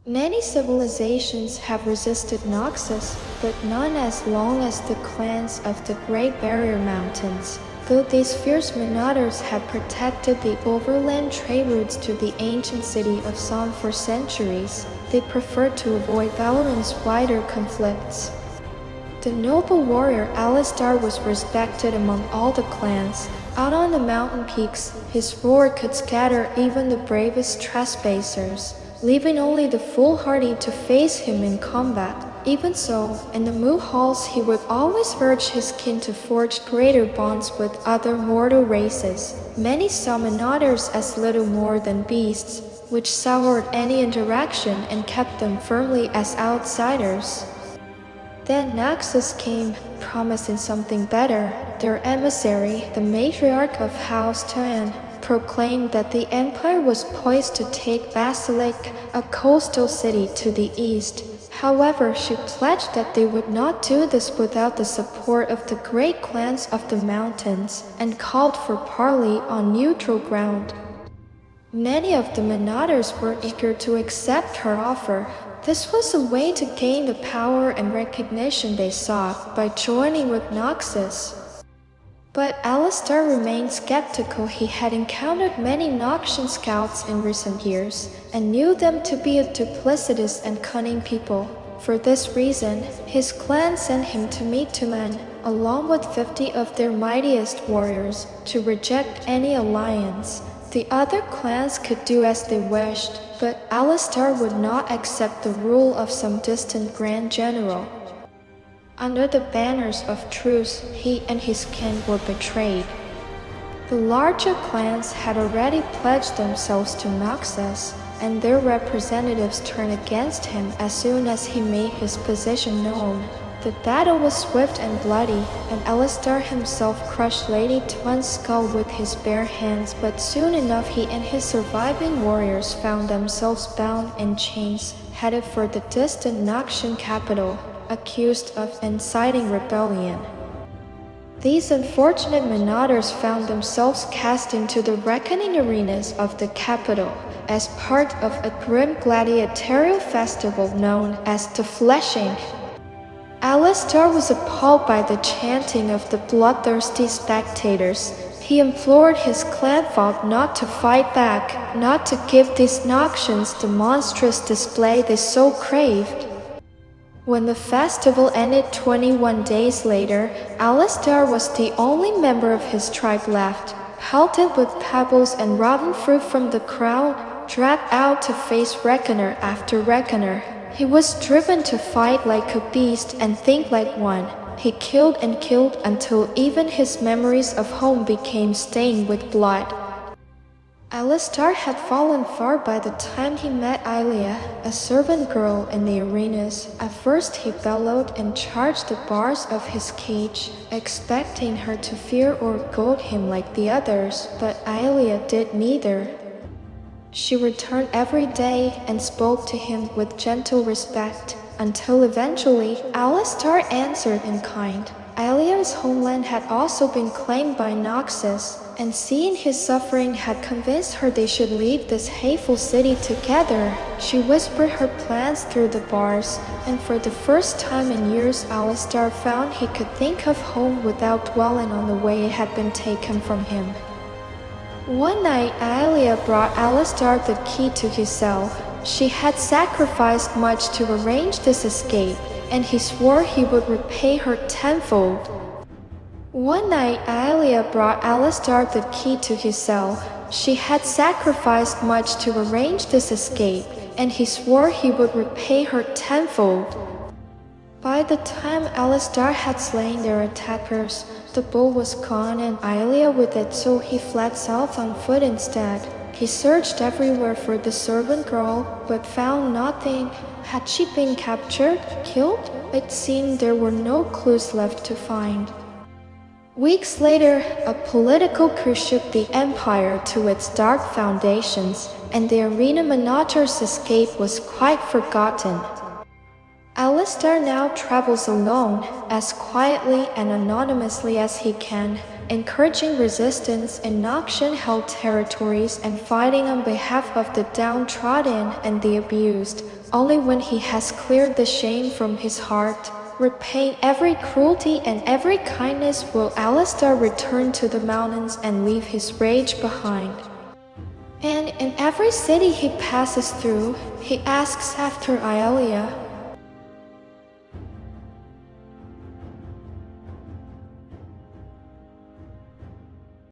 Many civilizations have resisted Noxus, but none as long as the clans of the Great Barrier Mountains. Though these fierce marauders had protected the overland trade routes to the ancient city of Som for centuries, they preferred to avoid Valorant's wider conflicts. The noble warrior Alistar was respected among all the clans. Out on the mountain peaks, his roar could scatter even the bravest trespassers, leaving only the foolhardy to face him in combat. Even so, in the Mu halls he would always urge his kin to forge greater bonds with other mortal races. Many saw marauders as little more than beasts, which soured any interaction and kept them firmly as outsiders. Then Naxos came, promising something better. Their emissary, the matriarch of House Tuan, proclaimed that the empire was poised to take Basilic, a coastal city to the east. However, she pledged that they would not do this without the support of the great clans of the mountains, and called for parley on neutral ground. Many of the marauders were eager to accept her offer. This was a way to gain the power and recognition they sought by joining with Noxus. But Alistar remained skeptical. He had encountered many Noxian scouts in recent years, and knew them to be a duplicitous and cunning people. For this reason, his clan sent him to meet Tumen, along with 50 of their mightiest warriors, to reject any alliance. The other clans could do as they wished, but Alistar would not accept the rule of some distant grand general. Under the banners of truce, he and his kin were betrayed. The larger clans had already pledged themselves to Noxus, and their representatives turned against him as soon as he made his position known. The battle was swift and bloody, and Alistar himself crushed Lady Tuan's skull with his bare hands, but soon enough he and his surviving warriors found themselves bound in chains, headed for the distant Noxian capital, accused of inciting rebellion. These unfortunate marauders found themselves cast into the reckoning arenas of the capital as part of a grim gladiatorial festival known as the Fleshing. Alistar was appalled by the chanting of the bloodthirsty spectators. He implored his clanfolk not to fight back, not to give these Noxians the monstrous display they so craved. When the festival ended 21 days later, Alistar was the only member of his tribe left, pelted with pebbles and rotten fruit from the crowd, dragged out to face reckoner after reckoner. He was driven to fight like a beast and think like one. He killed and killed until even his memories of home became stained with blood. Alistar had fallen far by the time he met Ilia, a servant girl in the arenas. At first he bellowed and charged the bars of his cage, expecting her to fear or goad him like the others, but Ilia did neither. She returned every day and spoke to him with gentle respect, until eventually Alistar answered in kind. Ilia's homeland had also been claimed by Noxus, and seeing his suffering had convinced her they should leave this hateful city together. She whispered her plans through the bars, and for the first time in years Alistar found he could think of home without dwelling on the way it had been taken from him. One night Ilia brought Alistar the key to his cell. She had sacrificed much to arrange this escape, and he swore he would repay her tenfold. One night Ilia brought Alistar the key to his cell. She had sacrificed much to arrange this escape, and he swore he would repay her tenfold. By the time Alistar had slain their attackers, the bull was gone and Ilia with it, so he fled south on foot instead. He searched everywhere for the servant girl, but found nothing. Had she been captured, killed? It seemed there were no clues left to find. Weeks later, a political coup shook the empire to its dark foundations, and the arena manager's escape was quite forgotten. Alistar now travels alone, as quietly and anonymously as he can, encouraging resistance in Noxian-held territories and fighting on behalf of the downtrodden and the abused. Only when he has cleared the shame from his heart, repaying every cruelty and every kindness, will Alistar return to the mountains and leave his rage behind. And in every city he passes through, he asks after Ilia,